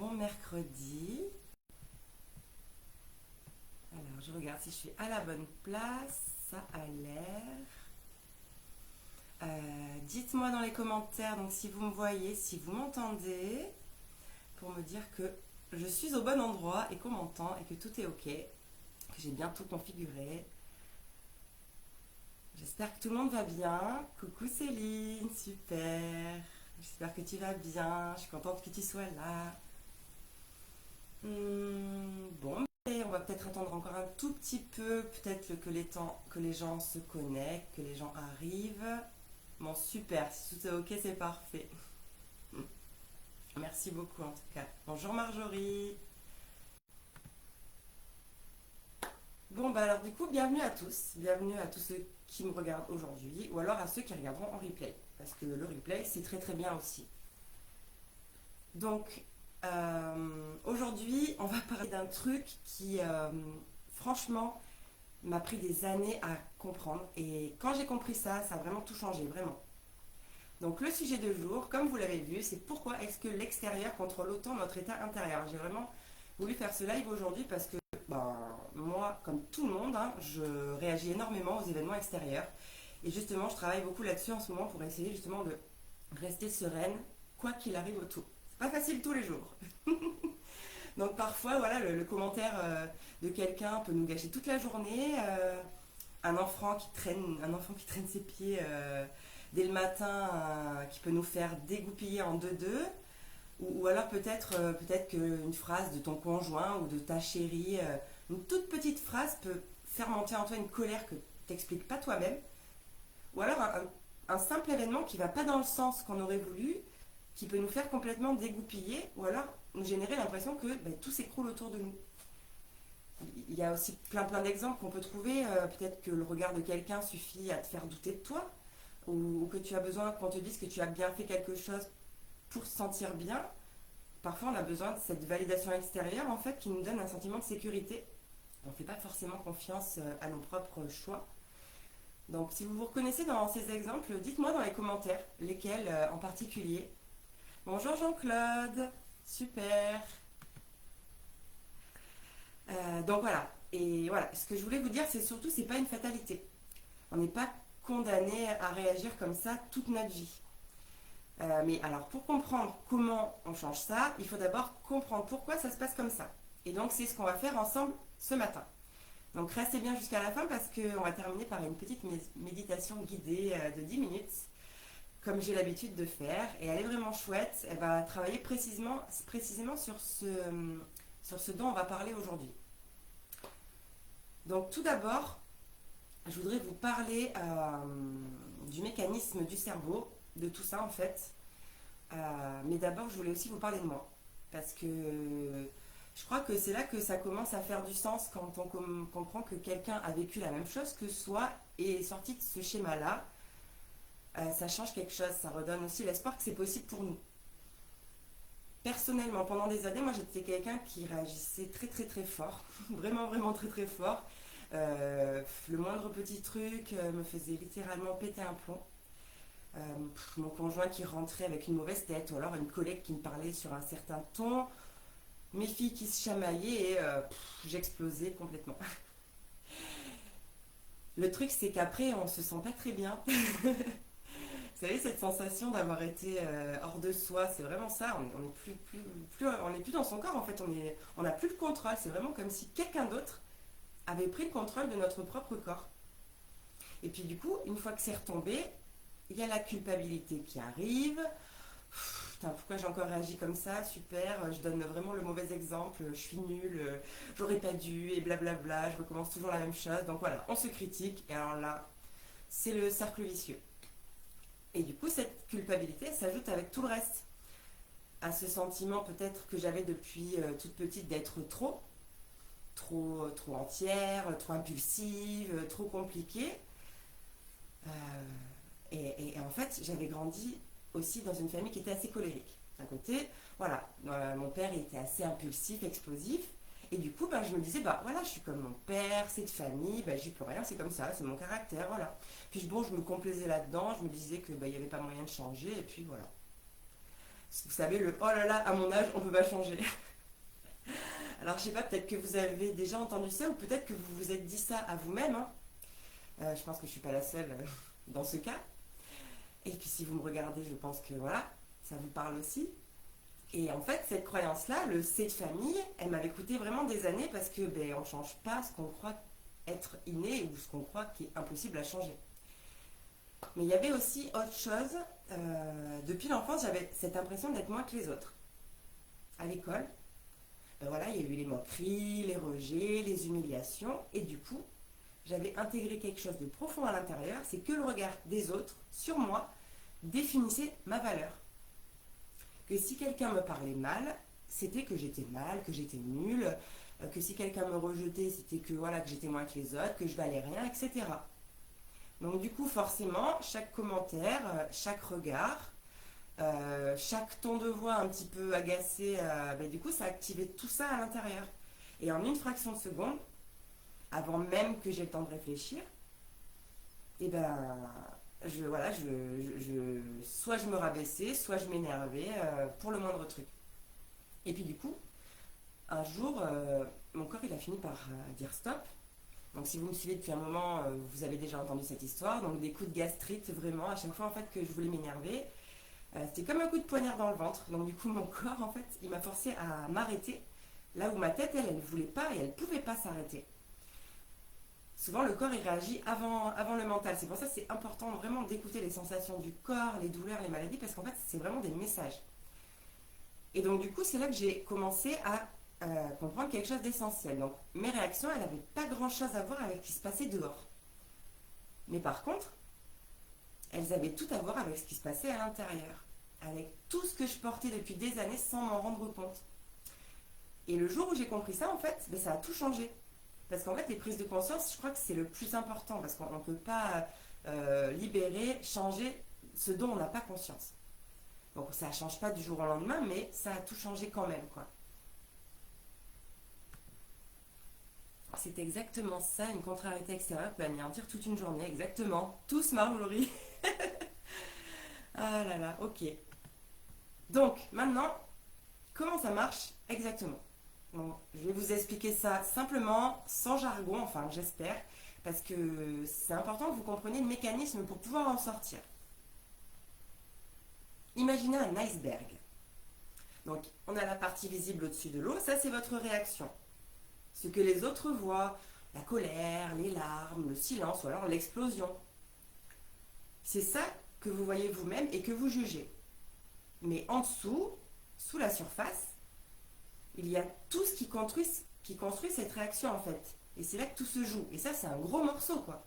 bon mercredi. Alors, je regarde si je suis à la bonne place. Ça a l'air. Dites-moi dans les commentaires donc si vous me voyez, si vous m'entendez, pour me dire que je suis au bon endroit et qu'on m'entend et que tout est ok, que j'ai bien tout configuré. J'espère que tout le monde va bien. Coucou Céline, super. J'espère que tu vas bien. Je suis contente que tu sois là. Bon, mais on va peut-être attendre encore un tout petit peu, peut-être que les gens se connectent, que les gens arrivent. Bon, super, si tout est ok, c'est parfait. Merci beaucoup en tout cas. Bonjour Marjorie. Bon, bah alors du coup, bienvenue à tous ceux qui me regardent aujourd'hui, ou alors à ceux qui regarderont en replay, parce que le replay, c'est très très bien aussi. Donc, aujourd'hui, on va parler d'un truc qui, franchement, m'a pris des années à comprendre. Et quand j'ai compris ça, ça a vraiment tout changé, vraiment. Donc le sujet de jour, comme vous l'avez vu, c'est pourquoi est-ce que l'extérieur contrôle autant notre état intérieur. J'ai vraiment voulu faire ce live aujourd'hui parce que ben, moi, comme tout le monde, hein, je réagis énormément aux événements extérieurs. Et justement, je travaille beaucoup là-dessus en ce moment pour essayer justement de rester sereine, quoi qu'il arrive autour. C'est pas facile tous les jours. Donc parfois, voilà, le commentaire de quelqu'un peut nous gâcher toute la journée. Un enfant qui traîne ses pieds dès le matin, qui peut nous faire dégoupiller en deux. Ou alors peut-être qu'une phrase de ton conjoint ou de ta chérie, une toute petite phrase peut faire monter en toi une colère que tu n'expliques pas toi-même. Ou alors un simple événement qui va pas dans le sens qu'on aurait voulu, qui peut nous faire complètement dégoupiller, ou alors nous générer l'impression que ben, tout s'écroule autour de nous. Il y a aussi plein d'exemples qu'on peut trouver. Peut-être que le regard de quelqu'un suffit à te faire douter de toi, ou que tu as besoin qu'on te dise que tu as bien fait quelque chose pour se sentir bien. Parfois, on a besoin de cette validation extérieure en fait qui nous donne un sentiment de sécurité. On ne fait pas forcément confiance à nos propres choix. Donc, si vous vous reconnaissez dans ces exemples, dites-moi dans les commentaires lesquels en particulier. Bonjour Jean-Claude, super. Donc voilà. Et voilà, ce que je voulais vous dire, c'est surtout, c'est pas une fatalité. On n'est pas condamné à réagir comme ça toute notre vie. Mais alors, pour comprendre comment on change ça, il faut d'abord comprendre pourquoi ça se passe comme ça. Et donc, c'est ce qu'on va faire ensemble ce matin. Donc, restez bien jusqu'à la fin parce qu'on va terminer par une petite méditation guidée de 10 minutes, comme j'ai l'habitude de faire. Et elle est vraiment chouette. Elle va travailler précisément sur ce dont on va parler aujourd'hui. Donc, tout d'abord, je voudrais vous parler du mécanisme du cerveau, de tout ça en fait. Mais d'abord, je voulais aussi vous parler de moi. Parce que je crois que c'est là que ça commence à faire du sens quand on comprend que quelqu'un a vécu la même chose que soi et est sorti de ce schéma-là. Ça change quelque chose, ça redonne aussi l'espoir que c'est possible pour nous. Personnellement, pendant des années, moi j'étais quelqu'un qui réagissait très très très fort, vraiment vraiment très très fort. Le moindre petit truc me faisait littéralement péter un plomb. Mon conjoint qui rentrait avec une mauvaise tête, ou alors une collègue qui me parlait sur un certain ton, mes filles qui se chamaillaient et j'explosais complètement. Le truc c'est qu'après on se sent pas très bien. Vous savez, cette sensation d'avoir été hors de soi, c'est vraiment ça. On est on est plus dans son corps en fait. On n'a plus le contrôle. C'est vraiment comme si quelqu'un d'autre avait pris le contrôle de notre propre corps. Et puis du coup, une fois que c'est retombé, il y a la culpabilité qui arrive. Putain, pourquoi j'ai encore réagi comme ça? Super, je donne vraiment le mauvais exemple, je suis nulle, j'aurais pas dû, et blablabla, je recommence toujours la même chose. Donc voilà, on se critique, et alors là, c'est le cercle vicieux. Et du coup, cette culpabilité s'ajoute avec tout le reste. À ce sentiment peut-être que j'avais depuis toute petite d'être trop entière, trop impulsive, trop compliquée. Euh, et en fait, j'avais grandi aussi dans une famille qui était assez colérique. D'un côté, voilà, mon père il était assez impulsif, explosif. Et du coup, ben, je me disais, bah voilà, je suis comme mon père, c'est de famille, ben, j'y peux rien, c'est comme ça, c'est mon caractère, voilà. Puis bon, je me complaisais là-dedans, je me disais que ben, il n'y avait pas moyen de changer, et puis voilà. Vous savez, le oh là là, à mon âge, on peut pas changer. Alors, je sais pas, peut-être que vous avez déjà entendu ça ou peut-être que vous vous êtes dit ça à vous-même, hein. Je pense que je suis pas la seule dans ce cas. Et puis, si vous me regardez, je pense que voilà, ça vous parle aussi. Et en fait, cette croyance-là, le C de famille, elle m'avait coûté vraiment des années parce que on ne change pas ce qu'on croit être inné ou ce qu'on croit qui est impossible à changer. Mais il y avait aussi autre chose. Depuis l'enfance, j'avais cette impression d'être moins que les autres. À l'école, voilà, il y a eu les moqueries, les rejets, les humiliations. Et du coup, j'avais intégré quelque chose de profond à l'intérieur. C'est que le regard des autres sur moi définissait ma valeur. Que si quelqu'un me parlait mal, c'était que j'étais mal, que j'étais nulle, que si quelqu'un me rejetait, c'était que voilà que j'étais moins que les autres, que je valais rien, etc. Donc du coup, forcément, chaque commentaire, chaque regard, chaque ton de voix un petit peu agacé, du coup, ça activait tout ça à l'intérieur. Et en une fraction de seconde, avant même que j'ai le temps de réfléchir, et voilà, soit je me rabaissais, soit je m'énervais pour le moindre truc. Et puis du coup, un jour, mon corps il a fini par dire stop. Donc si vous me suivez depuis un moment, vous avez déjà entendu cette histoire. Donc des coups de gastrite, vraiment, à chaque fois en fait que je voulais m'énerver, c'était comme un coup de poignard dans le ventre. Donc du coup, mon corps en fait, il m'a forcé à m'arrêter. Là où ma tête, elle ne voulait pas et elle ne pouvait pas s'arrêter. Souvent, le corps, il réagit avant le mental. C'est pour ça que c'est important vraiment d'écouter les sensations du corps, les douleurs, les maladies, parce qu'en fait, c'est vraiment des messages. Et donc, du coup, c'est là que j'ai commencé à comprendre quelque chose d'essentiel. Donc, mes réactions, elles n'avaient pas grand-chose à voir avec ce qui se passait dehors. Mais par contre, elles avaient tout à voir avec ce qui se passait à l'intérieur. Avec tout ce que je portais depuis des années sans m'en rendre compte. Et le jour où j'ai compris ça, en fait, ça a tout changé. Parce qu'en fait, les prises de conscience, je crois que c'est le plus important. Parce qu'on ne peut pas libérer, changer ce dont on n'a pas conscience. Donc ça ne change pas du jour au lendemain, mais ça a tout changé quand même, quoi. C'est exactement ça, une contrariété extérieure peut anéantir toute une journée, exactement. Tous, Marjorie. Ah là là, ok. Donc, maintenant, comment ça marche exactement? Bon, je vais vous expliquer ça simplement, sans jargon, enfin j'espère, parce que c'est important que vous compreniez le mécanisme pour pouvoir en sortir. Imaginez un iceberg. Donc, on a la partie visible au-dessus de l'eau, ça c'est votre réaction. Ce que les autres voient, la colère, les larmes, le silence ou alors l'explosion. C'est ça que vous voyez vous-même et que vous jugez. Mais en dessous, sous la surface, il y a tout ce qui construit cette réaction en fait. Et c'est là que tout se joue. Et ça, c'est un gros morceau, quoi.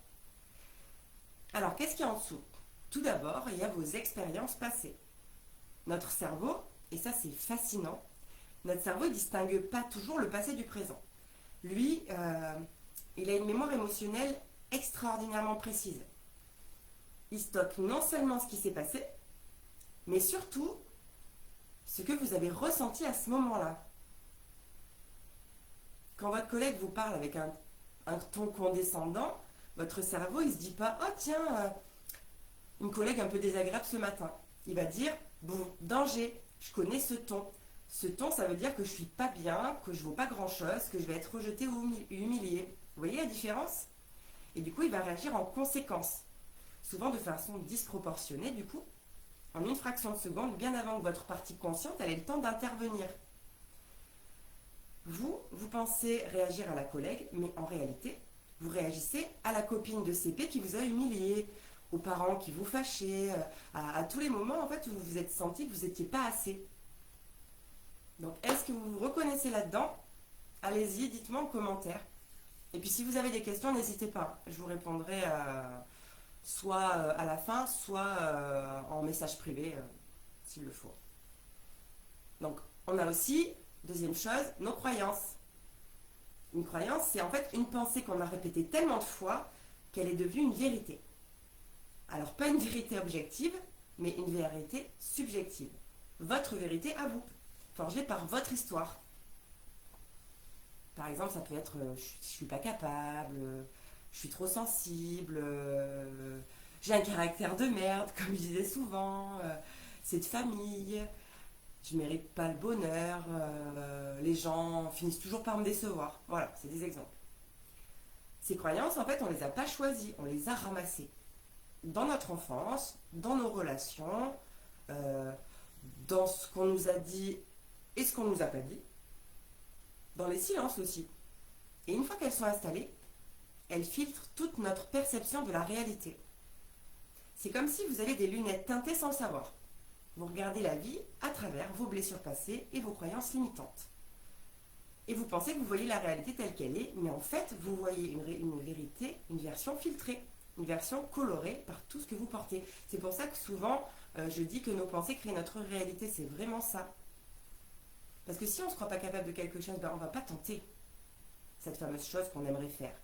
Alors, qu'est-ce qu'il y a en dessous? Tout d'abord, il y a vos expériences passées. Notre cerveau, et ça c'est fascinant, notre cerveau ne distingue pas toujours le passé du présent. Lui, il a une mémoire émotionnelle extraordinairement précise. Il stocke non seulement ce qui s'est passé, mais surtout ce que vous avez ressenti à ce moment-là. Quand votre collègue vous parle avec un ton condescendant, votre cerveau, il ne se dit pas « Oh tiens, une collègue un peu désagréable ce matin ». Il va dire « Bon, danger, je connais ce ton. Ce ton, ça veut dire que je ne suis pas bien, que je ne vaux pas grand-chose, que je vais être rejeté ou humilié. » Vous voyez la différence? Et du coup, il va réagir en conséquence. Souvent de façon disproportionnée, du coup, en une fraction de seconde, bien avant que votre partie consciente ait le temps d'intervenir. Vous pensez réagir à la collègue, mais en réalité, vous réagissez à la copine de CP qui vous a humilié, aux parents qui vous fâchaient, à tous les moments en fait où vous vous êtes senti que vous n'étiez pas assez. Donc, est-ce que vous vous reconnaissez là-dedans? Allez-y, dites-moi en commentaire. Et puis, si vous avez des questions, n'hésitez pas. Je vous répondrai soit à la fin, soit en message privé, s'il le faut. Donc, on a aussi, deuxième chose, nos croyances. Une croyance, c'est en fait une pensée qu'on a répétée tellement de fois qu'elle est devenue une vérité. Alors, pas une vérité objective, mais une vérité subjective. Votre vérité à vous, forgée par votre histoire. Par exemple, ça peut être je suis pas capable, je suis trop sensible, j'ai un caractère de merde, comme je disais souvent, c'est de famille. je mérite pas le bonheur, les gens finissent toujours par me décevoir. Voilà, c'est des exemples. Ces croyances, en fait, on les a pas choisies, on les a ramassées. Dans notre enfance, dans nos relations, euh, dans ce qu'on nous a dit et ce qu'on nous a pas dit, dans les silences aussi. Et une fois qu'elles sont installées, elles filtrent toute notre perception de la réalité. C'est comme si vous avez des lunettes teintées sans le savoir. Vous regardez la vie à travers vos blessures passées et vos croyances limitantes. Et vous pensez que vous voyez la réalité telle qu'elle est, mais en fait, vous voyez une vérité, une version filtrée, une version colorée par tout ce que vous portez. C'est pour ça que souvent, je dis que nos pensées créent notre réalité, c'est vraiment ça. Parce que si on ne se croit pas capable de quelque chose, ben on ne va pas tenter cette fameuse chose qu'on aimerait faire.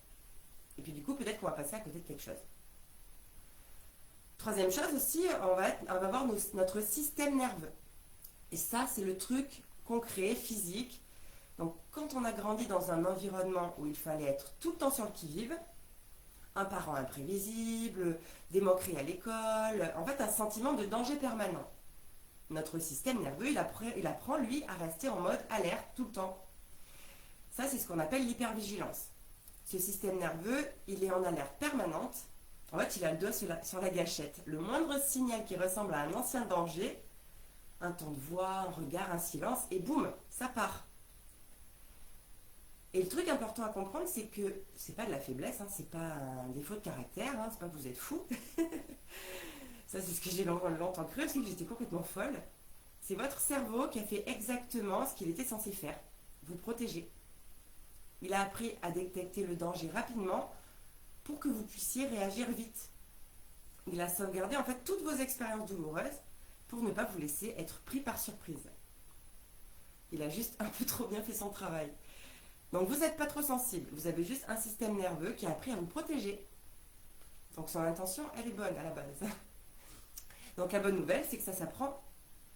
Et puis du coup, peut-être qu'on va passer à côté de quelque chose. Troisième chose aussi, on va voir notre système nerveux. Et ça, c'est le truc concret, physique. Donc, quand on a grandi dans un environnement où il fallait être tout le temps sur le qui-vive, un parent imprévisible, des moqueries à l'école, en fait, un sentiment de danger permanent. Notre système nerveux, il apprend, lui, à rester en mode alerte tout le temps. Ça, c'est ce qu'on appelle l'hypervigilance. Ce système nerveux, il est en alerte permanente. En fait, il a le doigt sur la gâchette. Le moindre signal qui ressemble à un ancien danger, un ton de voix, un regard, un silence, et boum, ça part. Et le truc important à comprendre, c'est que c'est pas de la faiblesse, hein, c'est pas un défaut de caractère, hein, c'est pas que vous êtes fou. Ça, c'est ce que j'ai longtemps cru, c'est que j'étais complètement folle. C'est votre cerveau qui a fait exactement ce qu'il était censé faire, vous protéger. Il a appris à détecter le danger rapidement pour que vous puissiez réagir vite. Il a sauvegardé en fait toutes vos expériences douloureuses pour ne pas vous laisser être pris par surprise. Il a juste un peu trop bien fait son travail. Donc vous n'êtes pas trop sensible, vous avez juste un système nerveux qui a appris à vous protéger. Donc son intention, elle est bonne à la base. Donc la bonne nouvelle, c'est que ça s'apprend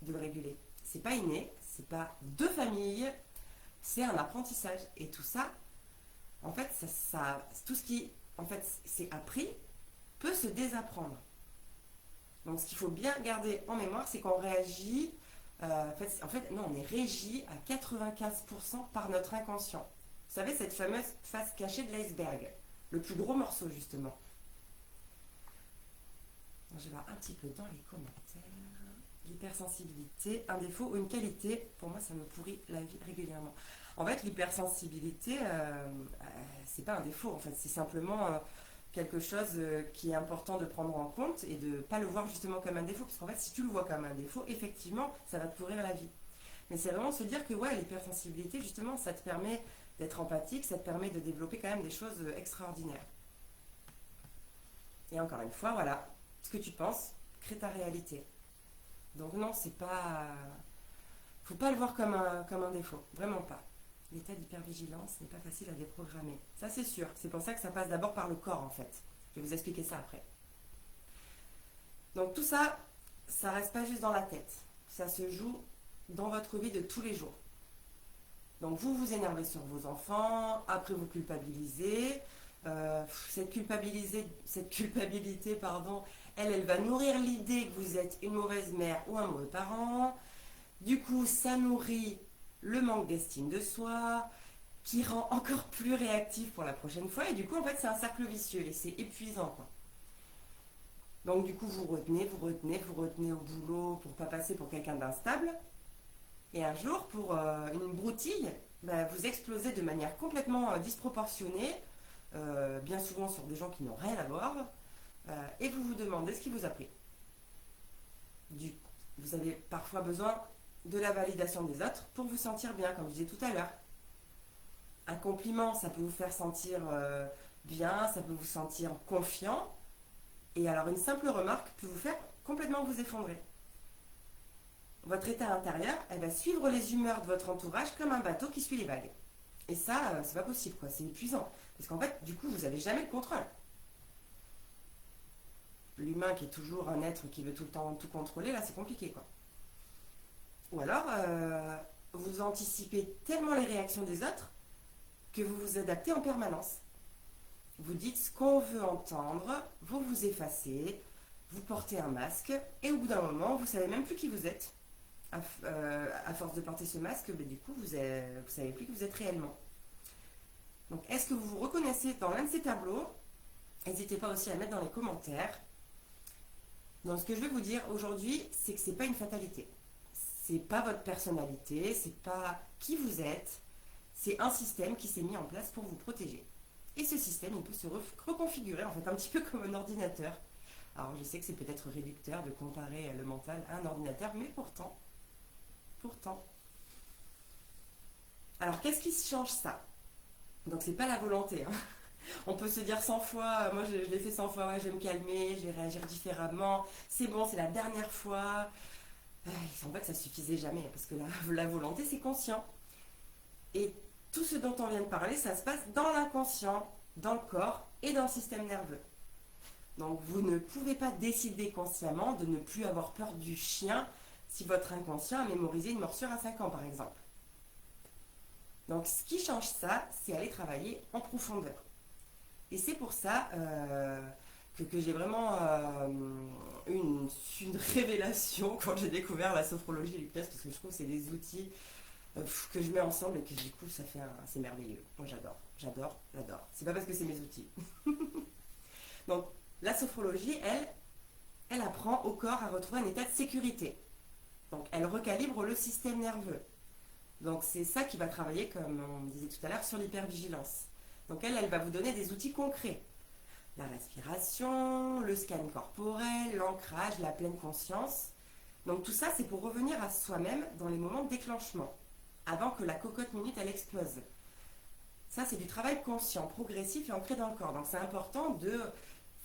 de le réguler. C'est pas inné, c'est pas de famille, c'est un apprentissage. Et tout ça, en fait, tout ce qui en fait c'est appris peut se désapprendre. Donc ce qu'il faut bien garder en mémoire, c'est qu'on réagit, non, on est régi à 95% par notre inconscient. Vous savez, cette fameuse face cachée de l'iceberg, le plus gros morceau justement. Je vais voir un petit peu dans les commentaires. L'hypersensibilité, un défaut ou une qualité, pour moi ça me pourrit la vie régulièrement. En fait, l'hypersensibilité, c'est pas un défaut, en fait, c'est simplement quelque chose qui est important de prendre en compte et de ne pas le voir justement comme un défaut, parce qu'en fait, si tu le vois comme un défaut, effectivement, ça va te pourrir la vie. Mais c'est vraiment se dire que ouais, l'hypersensibilité, justement, ça te permet d'être empathique, ça te permet de développer quand même des choses extraordinaires. Et encore une fois, voilà, ce que tu penses crée ta réalité. Donc non, c'est pas... faut pas le voir comme un défaut, vraiment pas. L'état d'hypervigilance n'est pas facile à déprogrammer. Ça, c'est sûr. C'est pour ça que ça passe d'abord par le corps, en fait. Je vais vous expliquer ça après. Donc tout ça, ça reste pas juste dans la tête. Ça se joue dans votre vie de tous les jours. Donc vous vous énervez sur vos enfants, après vous culpabilisez. Cette culpabilité, elle va nourrir l'idée que vous êtes une mauvaise mère ou un mauvais parent. Du coup, ça nourrit le manque d'estime de soi, qui rend encore plus réactif pour la prochaine fois. Et du coup, en fait, c'est un cercle vicieux et c'est épuisant, quoi. Donc du coup, vous retenez au boulot pour pas passer pour quelqu'un d'instable. Et un jour, pour une broutille, vous explosez de manière complètement disproportionnée, bien souvent sur des gens qui n'ont rien à voir, et vous vous demandez ce qui vous a pris. Vous avez parfois besoin de la validation des autres pour vous sentir bien, comme je disais tout à l'heure. Un compliment, ça peut vous faire sentir bien, ça peut vous sentir confiant, et alors une simple remarque peut vous faire complètement vous effondrer. Votre état intérieur, elle va suivre les humeurs de votre entourage comme un bateau qui suit les vagues. Et ça, c'est pas possible, quoi. C'est épuisant. Parce qu'en fait, du coup, vous n'avez jamais le contrôle. L'humain qui est toujours un être qui veut tout le temps tout contrôler, là, c'est compliqué, quoi. Ou alors, vous anticipez tellement les réactions des autres que vous vous adaptez en permanence. Vous dites ce qu'on veut entendre, vous vous effacez, vous portez un masque, et au bout d'un moment, vous savez même plus qui vous êtes. à force de porter ce masque, ben, du coup, vous ne savez plus que vous êtes réellement. Donc, est-ce que vous vous reconnaissez dans l'un de ces tableaux? N'hésitez pas aussi à mettre dans les commentaires. Donc, ce que je vais vous dire aujourd'hui, c'est que ce n'est pas une fatalité. C'est pas votre personnalité, c'est pas qui vous êtes. C'est un système qui s'est mis en place pour vous protéger. Et ce système, il peut se reconfigurer, en fait, un petit peu comme un ordinateur. Alors, je sais que c'est peut-être réducteur de comparer le mental à un ordinateur, mais pourtant. Alors, qu'est-ce qui change ça? Donc, c'est pas la volonté, hein. On peut se dire 100 fois, moi je l'ai fait 100 fois, ouais, je vais me calmer, je vais réagir différemment, c'est bon, c'est la dernière fois. Il semble que ça suffisait jamais, parce que la volonté, c'est conscient. Et tout ce dont on vient de parler, ça se passe dans l'inconscient, dans le corps et dans le système nerveux. Donc vous ne pouvez pas décider consciemment de ne plus avoir peur du chien si votre inconscient a mémorisé une morsure à 5 ans par exemple. Donc ce qui change ça, c'est aller travailler en profondeur. Et c'est pour ça que j'ai vraiment une révélation quand j'ai découvert la sophrologie et l'hypnose, parce que je trouve que c'est des outils que je mets ensemble et que du coup c'est merveilleux. Moi j'adore. C'est pas parce que c'est mes outils. Donc la sophrologie, elle apprend au corps à retrouver un état de sécurité. Donc elle recalibre le système nerveux. Donc c'est ça qui va travailler, comme on disait tout à l'heure, sur l'hypervigilance. Donc elle va vous donner des outils concrets. La respiration, le scan corporel, l'ancrage, la pleine conscience. Donc tout ça, c'est pour revenir à soi-même dans les moments de déclenchement, avant que la cocotte minute, elle explose. Ça, c'est du travail conscient, progressif et ancré dans le corps. Donc c'est important de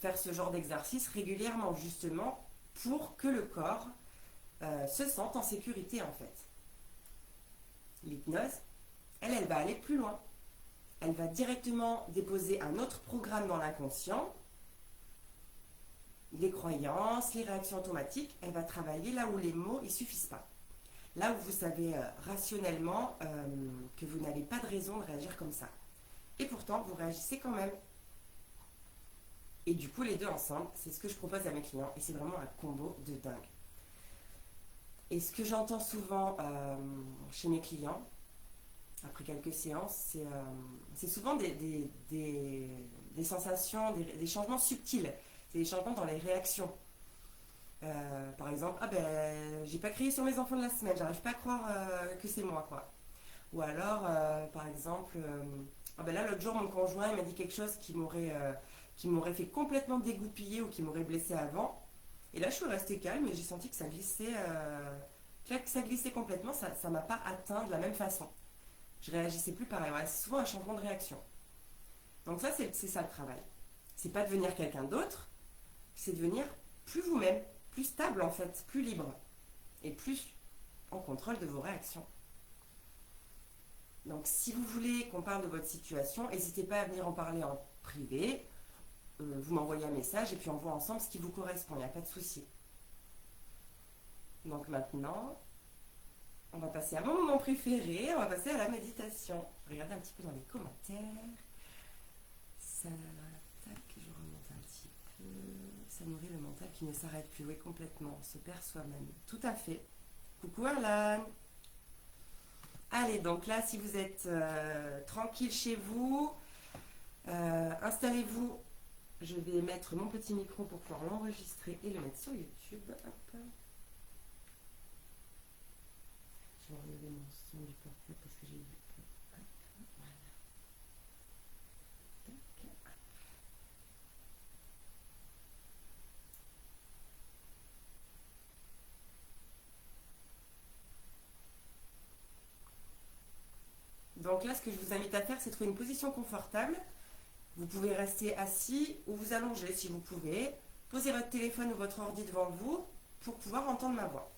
faire ce genre d'exercice régulièrement, justement, pour que le corps se sente en sécurité, en fait. L'hypnose, elle va aller plus loin. Elle va directement déposer un autre programme dans l'inconscient, les croyances, les réactions automatiques. Elle va travailler là où les mots ne suffisent pas. Là où vous savez rationnellement que vous n'avez pas de raison de réagir comme ça. Et pourtant, vous réagissez quand même. Et du coup, les deux ensemble, c'est ce que je propose à mes clients. Et c'est vraiment un combo de dingue. Et ce que j'entends souvent chez mes clients, après quelques séances, c'est souvent des sensations, des changements subtils. C'est des changements dans les réactions. Par exemple, j'ai pas crié sur mes enfants de la semaine, j'arrive pas à croire que c'est moi, quoi. Ou alors, par exemple, là l'autre jour mon conjoint il m'a dit quelque chose qui m'aurait fait complètement dégoupiller ou qui m'aurait blessé avant. Et là je suis restée calme et j'ai senti que ça glissait complètement, ça m'a pas atteint de la même façon. Je réagissais plus pareil. Ouais, c'est souvent un changement de réaction. Donc ça, c'est ça le travail. C'est pas devenir quelqu'un d'autre, c'est devenir plus vous-même, plus stable en fait, plus libre et plus en contrôle de vos réactions. Donc si vous voulez qu'on parle de votre situation, n'hésitez pas à venir en parler en privé. Vous m'envoyez un message et puis on voit ensemble ce qui vous correspond, il n'y a pas de souci. Donc maintenant, on va passer à mon moment préféré, on va passer à la méditation. Regardez un petit peu dans les commentaires. Ça, tac, je remonte un petit peu. Ça nourrit le mental qui ne s'arrête plus. Oui, complètement, on se perd soi-même. Tout à fait. Coucou Alan. Allez, donc là, si vous êtes tranquille chez vous, installez-vous. Je vais mettre mon petit micro pour pouvoir l'enregistrer et le mettre sur YouTube. Hop. Je vais enlever mon son du portable parce que j'ai vu. Voilà. Donc là, ce que je vous invite à faire, c'est trouver une position confortable. Vous pouvez rester assis ou vous allonger si vous pouvez. Posez votre téléphone ou votre ordi devant vous pour pouvoir entendre ma voix.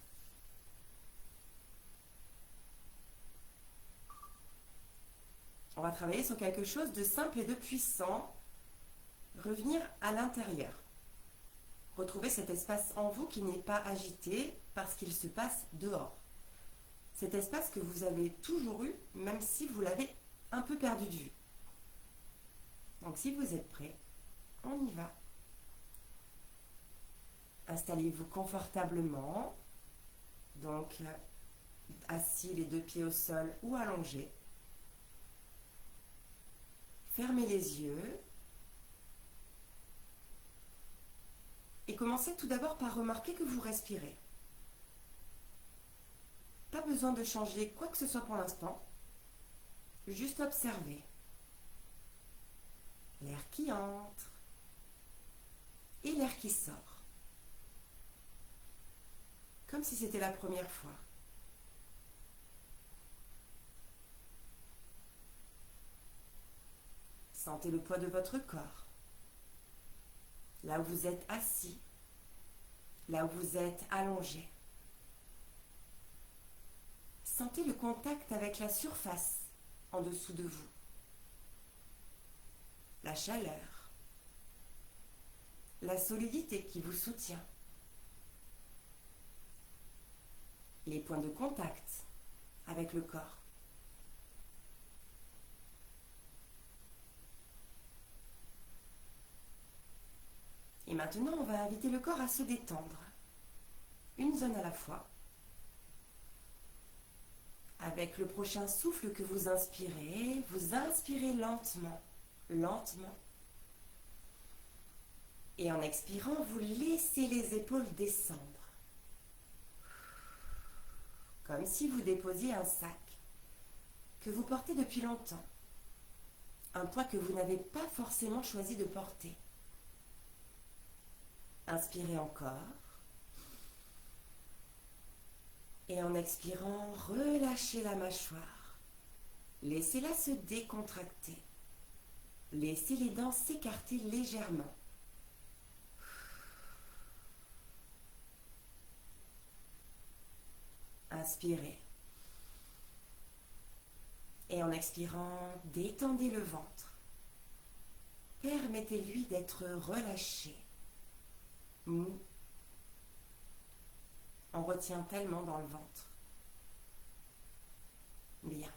On va travailler sur quelque chose de simple et de puissant. Revenir à l'intérieur. Retrouver cet espace en vous qui n'est pas agité parce qu'il se passe dehors. Cet espace que vous avez toujours eu, même si vous l'avez un peu perdu de vue. Donc si vous êtes prêts, on y va. Installez-vous confortablement. Donc assis les deux pieds au sol ou allongés. Fermez les yeux et commencez tout d'abord par remarquer que vous respirez. Pas besoin de changer quoi que ce soit pour l'instant, juste observer l'air qui entre et l'air qui sort, comme si c'était la première fois. Sentez le poids de votre corps, là où vous êtes assis, là où vous êtes allongé. Sentez le contact avec la surface en dessous de vous, la chaleur, la solidité qui vous soutient, les points de contact avec le corps. Et maintenant, on va inviter le corps à se détendre, une zone à la fois. Avec le prochain souffle que vous inspirez lentement, lentement. Et en expirant, vous laissez les épaules descendre. Comme si vous déposiez un sac que vous portez depuis longtemps. Un poids que vous n'avez pas forcément choisi de porter. Inspirez encore. Et en expirant, relâchez la mâchoire. Laissez-la se décontracter. Laissez les dents s'écarter légèrement. Inspirez. Et en expirant, détendez le ventre. Permettez-lui d'être relâché, mou. On retient tellement dans le ventre. Bien.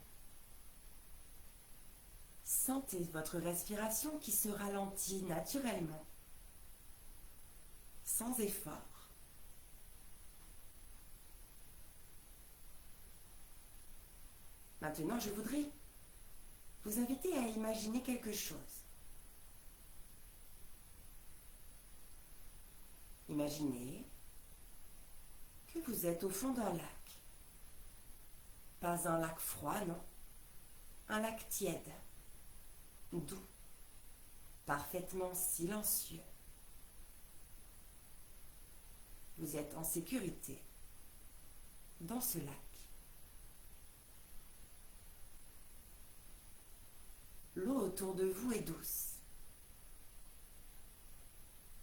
Sentez votre respiration qui se ralentit naturellement, sans effort. Maintenant, je voudrais vous inviter à imaginer quelque chose. Imaginez que vous êtes au fond d'un lac. Pas un lac froid, non. Un lac tiède, doux, parfaitement silencieux. Vous êtes en sécurité dans ce lac. L'eau autour de vous est douce.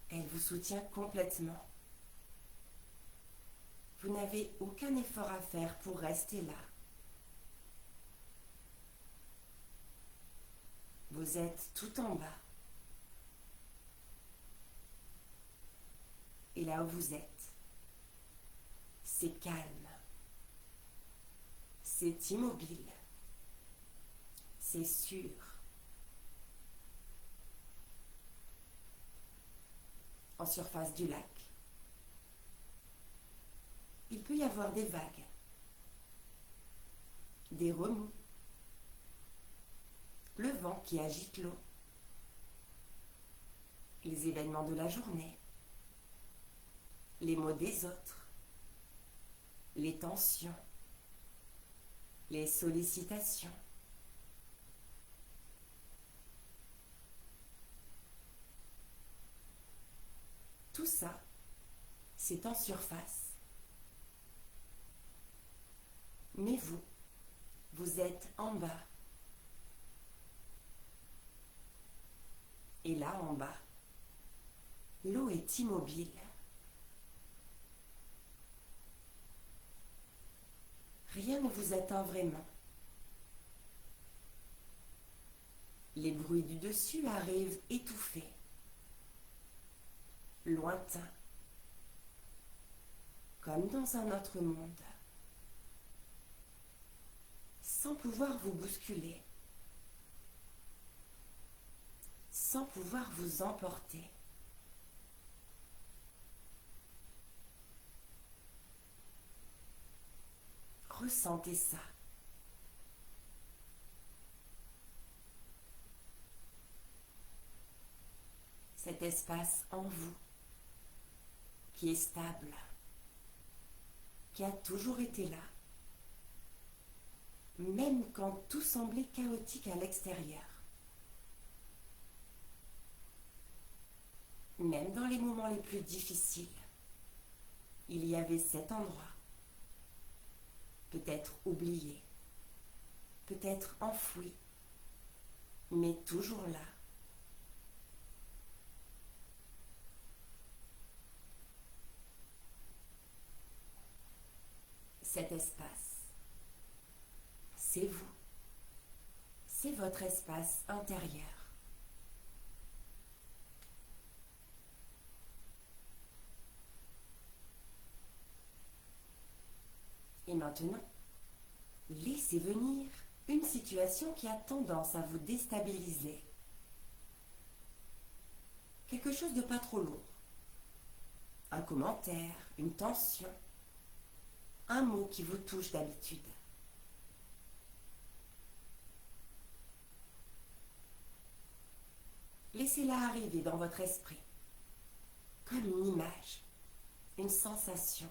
Elle vous soutient complètement. Vous n'avez aucun effort à faire pour rester là. Vous êtes tout en bas. Et là où vous êtes, c'est calme. C'est immobile. C'est sûr. En surface du lac, il peut y avoir des vagues, des remous, le vent qui agite l'eau, les événements de la journée, les mots des autres, les tensions, les sollicitations. Tout ça, c'est en surface. Mais vous, vous êtes en bas. Et là, en bas, l'eau est immobile. Rien ne vous atteint vraiment. Les bruits du dessus arrivent étouffés, lointains, comme dans un autre monde, sans pouvoir vous bousculer, sans pouvoir vous emporter. ressentez ça. Cet espace en vous, qui est stable, qui a toujours été là, même quand tout semblait chaotique à l'extérieur. Même dans les moments les plus difficiles, il y avait cet endroit, peut-être oublié, peut-être enfoui, mais toujours là. Cet espace, c'est vous, c'est votre espace intérieur. Et maintenant, laissez venir une situation qui a tendance à vous déstabiliser. Quelque chose de pas trop lourd. Un commentaire, une tension, un mot qui vous touche d'habitude. Laissez-la arriver dans votre esprit, comme une image, une sensation.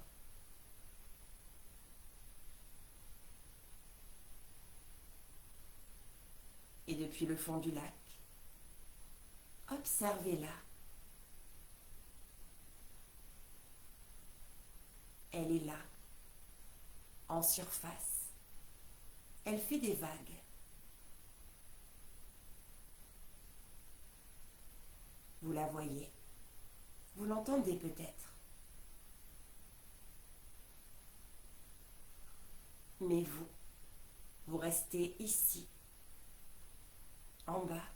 Et depuis le fond du lac, observez-la. Elle est là, en surface. Elle fait des vagues. Vous la voyez. Vous l'entendez peut-être. Mais vous restez ici, en bas,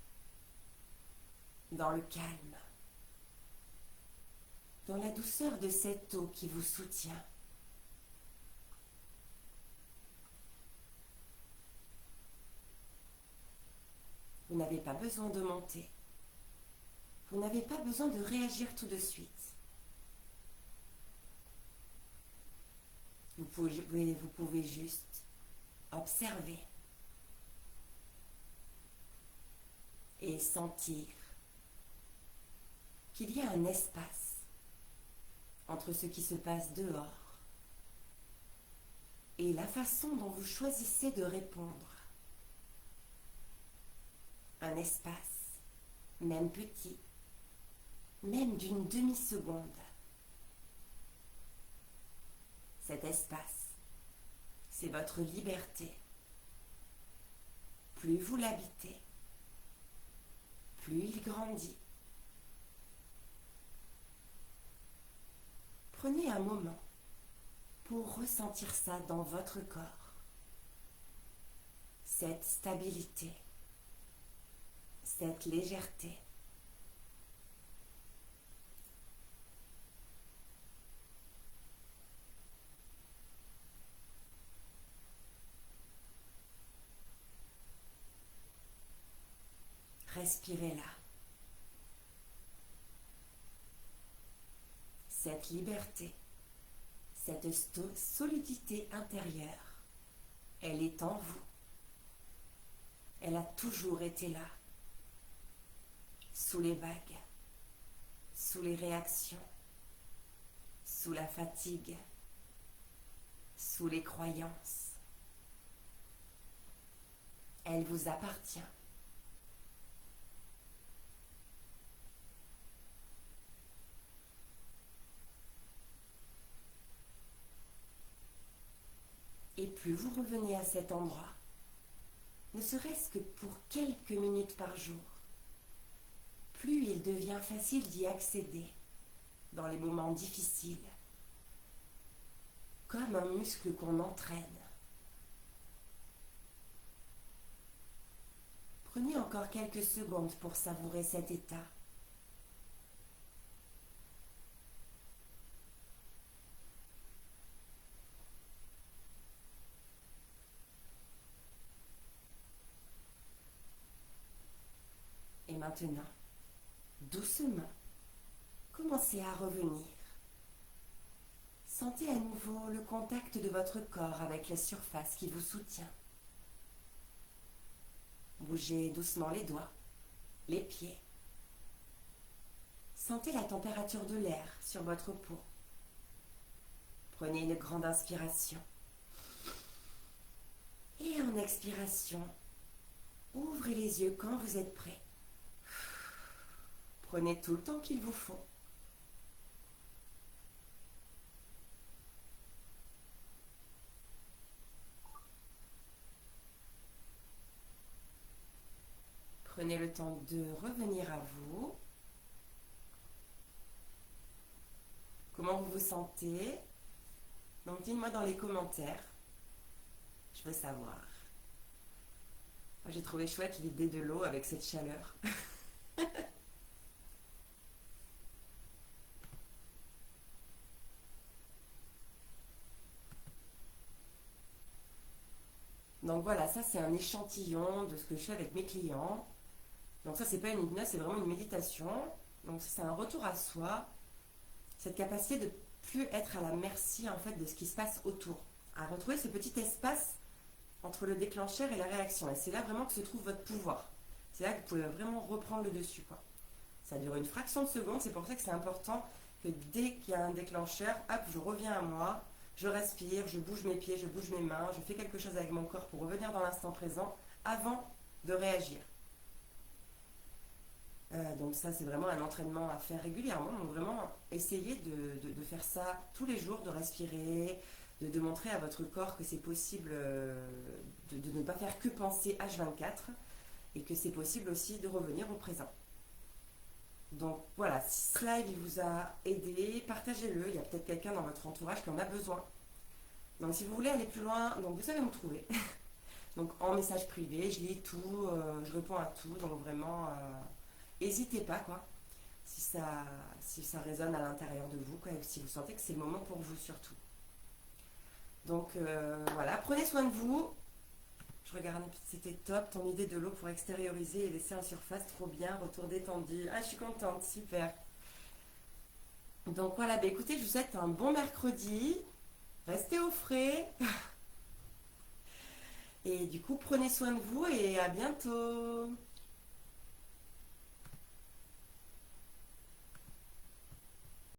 dans le calme, dans la douceur de cette eau qui vous soutient. Vous n'avez pas besoin de monter. Vous n'avez pas besoin de réagir tout de suite. Vous pouvez juste observer et sentir qu'il y a un espace entre ce qui se passe dehors et la façon dont vous choisissez de répondre. Un espace, même petit, même d'une demi-seconde. Cet espace, c'est votre liberté. Plus vous l'habitez, plus il grandit. Prenez un moment pour ressentir ça dans votre corps. Cette stabilité, cette légèreté. Respirez-la. Cette liberté, cette solidité intérieure, elle est en vous. Elle a toujours été là, sous les vagues, sous les réactions, sous la fatigue, sous les croyances. Elle vous appartient. Et plus vous revenez à cet endroit, ne serait-ce que pour quelques minutes par jour, plus il devient facile d'y accéder dans les moments difficiles, comme un muscle qu'on entraîne. Prenez encore quelques secondes pour savourer cet état. Et maintenant, doucement, commencez à revenir. Sentez à nouveau le contact de votre corps avec la surface qui vous soutient. Bougez doucement les doigts, les pieds. Sentez la température de l'air sur votre peau. Prenez une grande inspiration. Et en expiration, ouvrez les yeux quand vous êtes prêt. Prenez tout le temps qu'il vous faut. Prenez le temps de revenir à vous. Comment vous vous sentez? Donc dites-moi dans les commentaires. Je veux savoir. Moi, j'ai trouvé chouette l'idée de l'eau avec cette chaleur. Donc voilà, ça c'est un échantillon de ce que je fais avec mes clients. Donc ça c'est pas une hypnose, c'est vraiment une méditation. Donc c'est un retour à soi, cette capacité de plus être à la merci en fait de ce qui se passe autour, à retrouver ce petit espace entre le déclencheur et la réaction. Et c'est là vraiment que se trouve votre pouvoir. C'est là que vous pouvez vraiment reprendre le dessus, quoi. Ça dure une fraction de seconde, c'est pour ça que c'est important que dès qu'il y a un déclencheur, hop, je reviens à moi, je respire, je bouge mes pieds, je bouge mes mains, je fais quelque chose avec mon corps pour revenir dans l'instant présent avant de réagir. Donc ça, c'est vraiment un entraînement à faire régulièrement. Donc vraiment, essayez de faire ça tous les jours, de respirer, de montrer à votre corps que c'est possible de ne pas faire que penser H24 et que c'est possible aussi de revenir au présent. Donc voilà, si ce live il vous a aidé, partagez-le. Il y a peut-être quelqu'un dans votre entourage qui en a besoin. Donc si vous voulez aller plus loin, donc vous savez me trouver. Donc en message privé, je lis tout, je réponds à tout. Donc vraiment, n'hésitez pas quoi. Si ça résonne à l'intérieur de vous, quoi, et si vous sentez que c'est le moment pour vous surtout. Donc voilà, prenez soin de vous. Je regarde, c'était top, ton idée de l'eau pour extérioriser et laisser en surface, trop bien, retour détendu. Ah, je suis contente, super. Donc voilà, bah écoutez, je vous souhaite un bon mercredi. Restez au frais. Et du coup, prenez soin de vous et à bientôt.